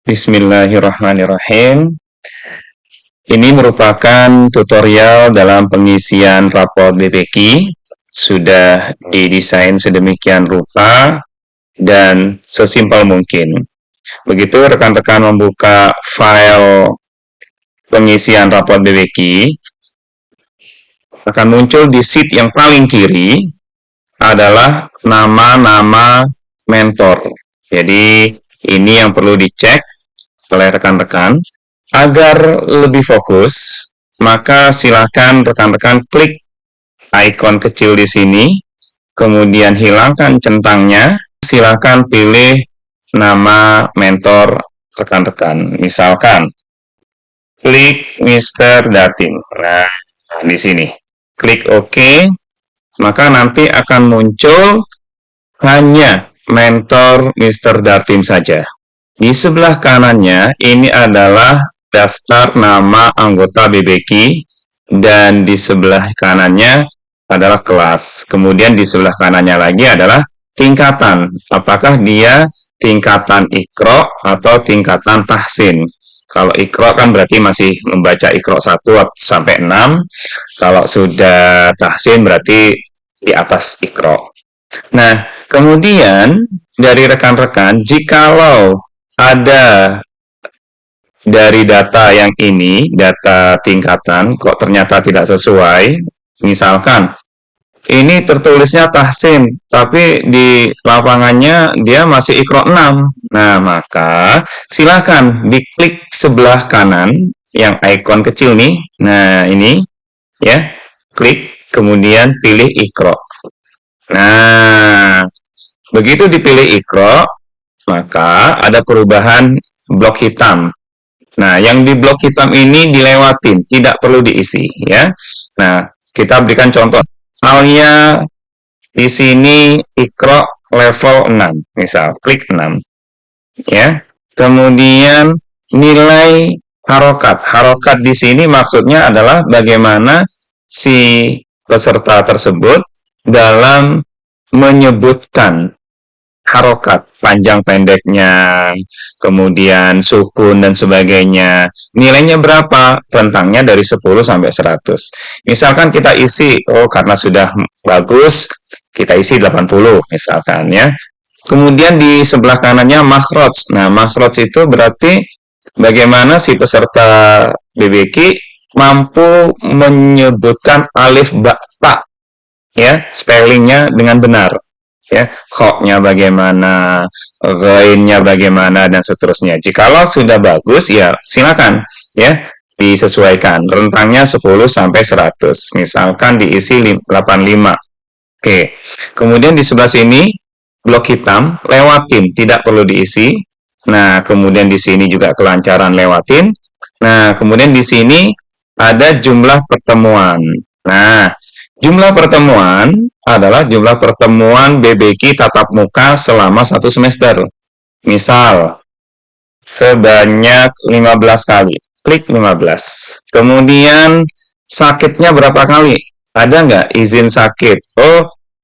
Bismillahirrahmanirrahim. Ini merupakan tutorial dalam pengisian rapor BPK. Sudah didesain sedemikian rupa dan sesimpel mungkin. Begitu rekan-rekan membuka file pengisian rapor BPK, akan muncul di sheet yang paling kiri adalah nama-nama mentor. Jadi ini yang perlu dicek oleh rekan-rekan. Agar lebih fokus, maka silakan rekan-rekan klik ikon kecil di sini, kemudian hilangkan centangnya, silakan pilih nama mentor rekan-rekan. Misalkan, klik Mr. Dartim. Nah, di sini. Klik OK, maka nanti akan muncul hanya mentor Mr. Dartim saja. Di sebelah kanannya, ini adalah daftar nama anggota BPK, dan di sebelah kanannya adalah kelas. Kemudian di sebelah kanannya lagi adalah tingkatan. Apakah dia tingkatan Iqra atau tingkatan tahsin? Kalau Iqra kan berarti masih membaca Iqra 1 sampai 6. Kalau sudah tahsin berarti di atas Iqra. Nah, kemudian dari rekan-rekan, jikalau ada dari data yang ini, data tingkatan, kok ternyata tidak sesuai, misalkan, ini tertulisnya tahsin, tapi di lapangannya dia masih Iqra 6. Nah, maka silakan diklik sebelah kanan, yang ikon kecil nih, nah ini, ya, klik, kemudian pilih Iqra. Nah, begitu dipilih Iqra, maka ada perubahan blok hitam. Nah, yang di blok hitam ini dilewatin, tidak perlu diisi, ya. Nah, kita berikan contoh. Halnya di sini Iqra level 6, misal klik 6, ya. Kemudian nilai harokat. Harokat di sini maksudnya adalah bagaimana si peserta tersebut dalam menyebutkan harokat, panjang pendeknya, kemudian sukun dan sebagainya. Nilainya berapa? Rentangnya dari 10 sampai 100. Misalkan kita isi, karena sudah bagus, kita isi 80 misalkan ya. Kemudian di sebelah kanannya makhraj. Nah, makhraj itu berarti bagaimana si peserta BBK mampu menyebutkan alif ba ta, ya, spellingnya dengan benar. Ya, kho-nya bagaimana, ghain-nya bagaimana, dan seterusnya. Jikalau sudah bagus, ya silakan ya disesuaikan. Rentangnya 10 sampai 100. Misalkan diisi 85. Oke. Kemudian di sebelah sini blok hitam, lewatin, tidak perlu diisi. Nah, kemudian di sini juga kelancaran lewatin. Nah, kemudian di sini ada jumlah pertemuan. Nah, jumlah pertemuan adalah jumlah pertemuan BBK tatap muka selama 1 semester. Misal, sebanyak 15 kali. Klik 15. Kemudian, sakitnya berapa kali? Ada nggak izin sakit?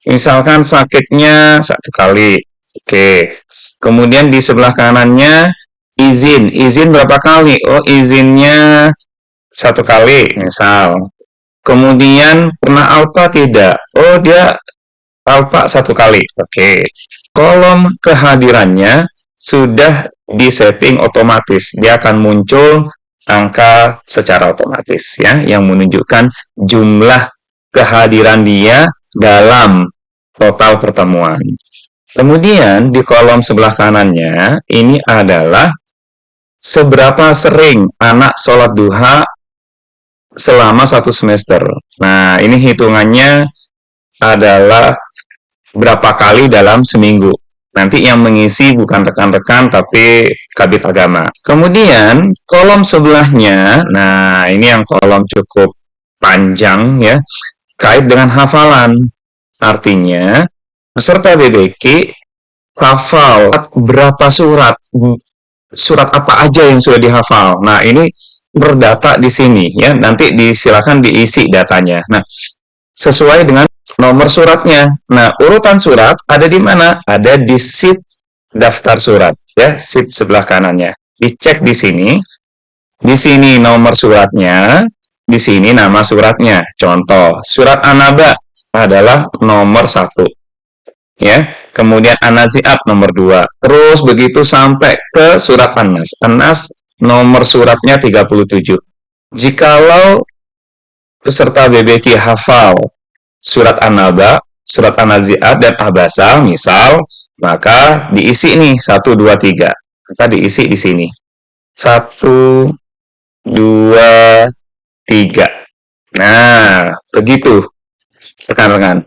Misalkan sakitnya 1 kali. Oke. Kemudian di sebelah kanannya, izin. Izin berapa kali? Izinnya 1 kali, misal. Kemudian pernah alfa tidak? Dia alfa 1 kali. Oke. Kolom kehadirannya sudah disetting otomatis. Dia akan muncul angka secara otomatis ya, yang menunjukkan jumlah kehadiran dia dalam total pertemuan. Kemudian di kolom sebelah kanannya ini adalah seberapa sering anak sholat duha selama 1 semester. Nah, ini hitungannya adalah berapa kali dalam seminggu. Nanti yang mengisi bukan rekan-rekan, tapi kabit agama. Kemudian, kolom sebelahnya, nah ini yang kolom cukup panjang ya, kait dengan hafalan. Artinya, peserta BBK hafal berapa surat, surat apa aja yang sudah dihafal. Nah, ini berdata di sini ya, nanti silakan diisi datanya. Nah, sesuai dengan nomor suratnya. Nah, urutan surat ada di mana? Ada di sheet daftar surat ya, sheet sebelah kanannya. dicek di sini. Di sini nomor suratnya, di sini nama suratnya. Contoh, surat An-Naba adalah nomor 1. Ya, kemudian An-Nazi'at nomor 2. Terus begitu sampai ke surat An-Nas. An-Nas nomor suratnya 37. Jikalau peserta BBQ hafal surat An-Naba, surat An-Nazi'at, dan Abasa, misal, maka diisi nih 1, 2, 3. Maka diisi di sini. 1, 2, 3. Nah, begitu rekan-rekan.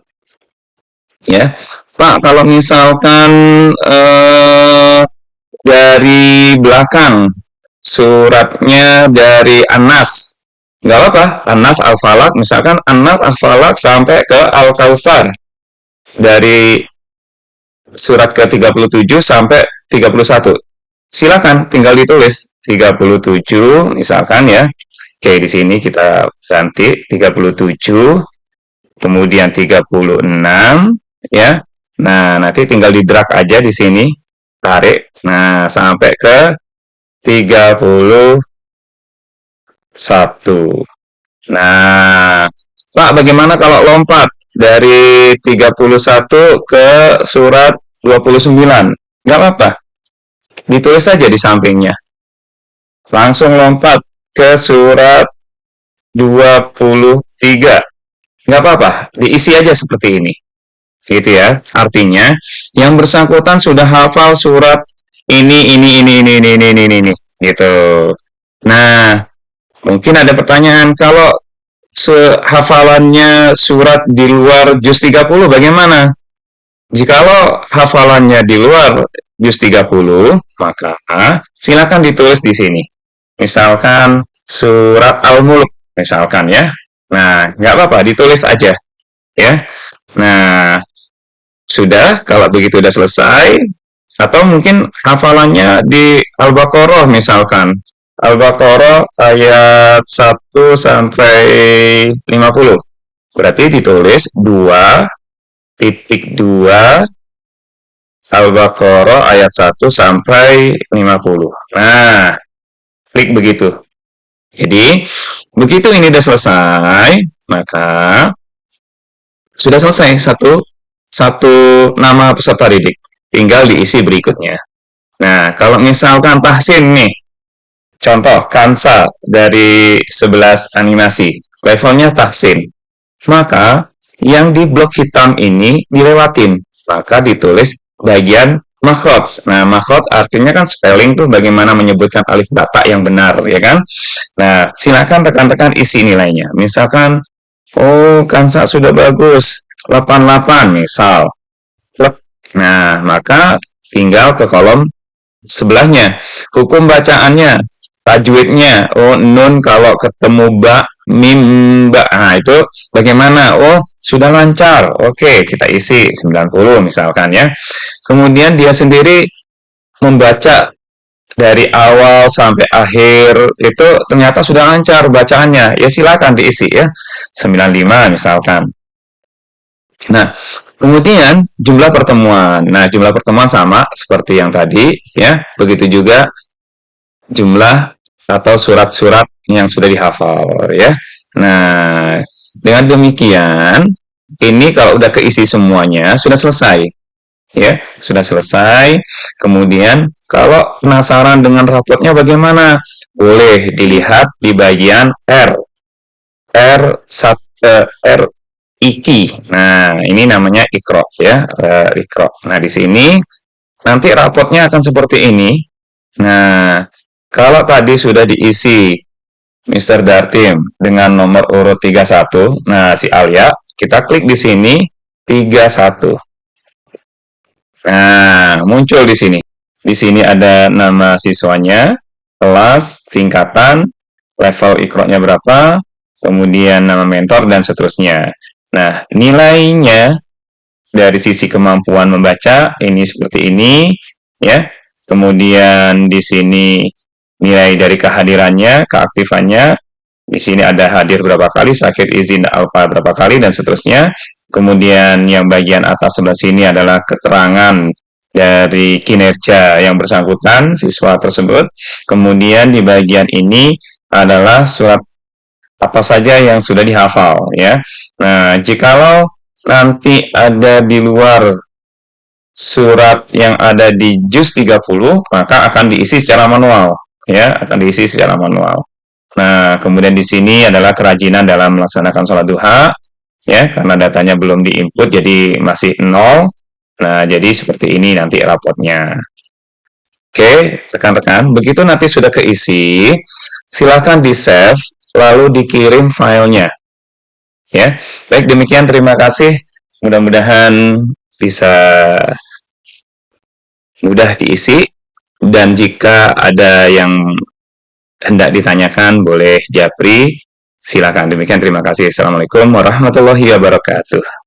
Ya, Pak, kalau misalkan dari belakang suratnya dari An-Nas, nggak apa-apa. An-Nas Al-Falaq, misalkan An-Nas Al-Falaq sampai ke Al-Kautsar, dari surat ke-37 sampai 31. Silakan tinggal ditulis 37 misalkan ya. Oke, di sini kita ganti 37, kemudian 36 ya. Nah, nanti tinggal di drag aja di sini, tarik. Nah, sampai ke 31. Nah, Pak, bagaimana kalau lompat dari 31 ke surat 29? Nggak apa-apa, ditulis saja di sampingnya. Langsung lompat ke surat 23. Nggak apa-apa, diisi aja seperti ini. Gitu ya. Artinya, yang bersangkutan sudah hafal surat ini. Gitu. Nah, mungkin ada pertanyaan, kalau hafalannya surat di luar juz 30 bagaimana? Jikalau hafalannya di luar juz 30, maka silakan ditulis di sini. Misalkan surat Al-Mulk, misalkan ya. Nah, nggak apa-apa, ditulis aja. Ya. Nah, sudah, kalau begitu sudah selesai. Atau mungkin hafalannya di Al-Baqarah misalkan. Al-Baqarah ayat 1 sampai 50. Berarti ditulis 2.2 Al-Baqarah ayat 1 sampai 50. Nah, klik begitu. Jadi, begitu ini sudah selesai, maka sudah selesai satu nama peserta didik. Tinggal diisi berikutnya. Nah, kalau misalkan tahsin nih, contoh Kansa dari 11 animasi, levelnya tahsin, maka yang di blok hitam ini dilewatin, maka ditulis bagian makhraj. Nah, makhraj artinya kan spelling tuh bagaimana menyebutkan alif bata yang benar, ya kan? Nah, silakan rekan-rekan isi nilainya. Misalkan, oh, Kansa sudah bagus, 88 misal. Nah, maka tinggal ke kolom sebelahnya. Hukum bacaannya, tajwidnya, oh, nun kalau ketemu ba, mim, ba. Nah, itu bagaimana? Oh, sudah lancar. Oke, kita isi 90 misalkan ya. Kemudian dia sendiri membaca dari awal sampai akhir, itu ternyata sudah lancar bacaannya. Ya silakan diisi ya. 95 misalkan. Nah, kemudian jumlah pertemuan. Nah, jumlah pertemuan sama seperti yang tadi ya. Begitu juga jumlah atau surat-surat yang sudah dihafal ya. Nah, dengan demikian ini kalau udah keisi semuanya sudah selesai. Ya, sudah selesai. Kemudian kalau penasaran dengan rapotnya bagaimana? Boleh dilihat di bagian R Iki. Nah, ini namanya Ikro ya, Ikro. Nah, di sini nanti rapotnya akan seperti ini. Nah, kalau tadi sudah diisi Mr. Dartim dengan nomor urut 31, nah si Alia, kita klik di sini 31. Nah, muncul di sini. Di sini ada nama siswanya, kelas, tingkatan, level Ikro-nya berapa, kemudian nama mentor dan seterusnya. Nah, nilainya dari sisi kemampuan membaca ini seperti ini ya. Kemudian di sini nilai dari kehadirannya, keaktifannya. Di sini ada hadir berapa kali, sakit izin alfa berapa kali dan seterusnya. Kemudian yang bagian atas sebelah sini adalah keterangan dari kinerja yang bersangkutan siswa tersebut. Kemudian di bagian ini adalah surat apa saja yang sudah dihafal ya. Nah, jikalau nanti ada di luar surat yang ada di juz 30, maka akan diisi secara manual ya, akan diisi secara manual. Nah, kemudian di sini adalah kerajinan dalam melaksanakan sholat duha ya, karena datanya belum diinput jadi masih nol. Nah, jadi seperti ini nanti rapotnya. Oke, rekan-rekan, begitu nanti sudah keisi, silakan di-save, lalu dikirim filenya. Ya, baik demikian, terima kasih. Mudah-mudahan bisa mudah diisi. Dan jika ada yang hendak ditanyakan, boleh japri. Silakan. Demikian, terima kasih. Assalamualaikum warahmatullahi wabarakatuh.